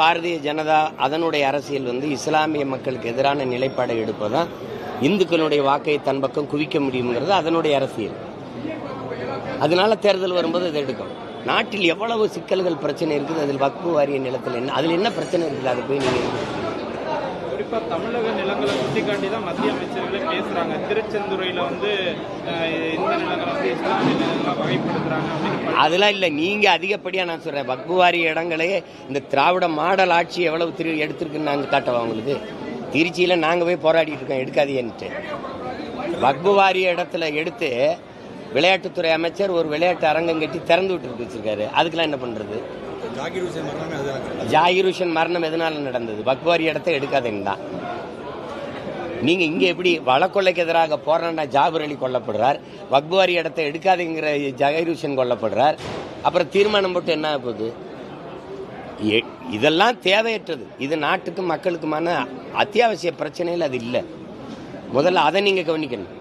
பாரதிய ஜனதா அதனுடைய அரசியல் இஸ்லாமிய மக்களுக்கு எதிரான நிலைப்பாடை எடுப்பதான் இந்துக்களுடைய வாக்கை தன் பக்கம் குவிக்க முடியுங்கிறது அதனுடைய அரசியல். அதனால தேர்தல் வரும்போது அதை எடுக்கும். நாட்டில் எவ்வளவு சிக்கல்கள் பிரச்சனை இருக்குது, அதில் வக்ஃபு வாரிய நிலத்தில் என்ன, அதில் என்ன பிரச்சனை இருக்குது, அதை போய் நீங்கள் குறிப்பாக தமிழக நிலங்களை சுட்டிக்காட்டி தான் மத்திய அமைச்சர்களே பேசுகிறாங்க. திருச்செந்துறையில் இந்த நிலங்களை இஸ்லாமிய நிலங்களை வகைப்படுத்துகிறாங்க அப்படின்னு. அதெல்லாம் இல்லை, நீங்கள் அதிகப்படியாக நான் சொல்கிறேன். வக்ஃபு வாரிய இடங்களே இந்த திராவிட மாடல் ஆட்சி எவ்வளவு எடுத்திருக்குன்னு நாங்கள் காட்டவா உங்களுக்கு? திருச்சியில் நாங்கள் போய் போராடிட்டு இருக்கோம், எடுக்காதீன்ட்டு. வக்ஃபு வாரிய இடத்துல எடுத்து விளையாட்டுத்துறை அமைச்சர் ஒரு விளையாட்டு அரங்கம் கட்டி திறந்து விட்டு வச்சிருக்காரு. அதுக்கெல்லாம் என்ன பண்றது? ஜாகிர் ஹுசேன் மரணம் எதனால நடந்தது? வக்ஃபு வாரிய இடத்தை எடுக்காதீங்க தான். நீங்க இங்க எப்படி வழக்கொள்ளைக்கு எதிராக போராடின ஜாபர் அலி கொல்லப்படுறார், வக்ஃபு வாரிய இடத்தை எடுக்காதீங்கிற ஜாகிர் ஹுசேன் கொல்லப்படுறார். அப்புறம் தீர்மானம் போட்டு என்ன போகுது? இதெல்லாம் தேவையற்றது. இது நாட்டுக்கும் மக்களுக்குமான அத்தியாவசிய பிரச்சனையில் அது இல்லை. முதல்ல அதை நீங்க கவனிக்கணும்.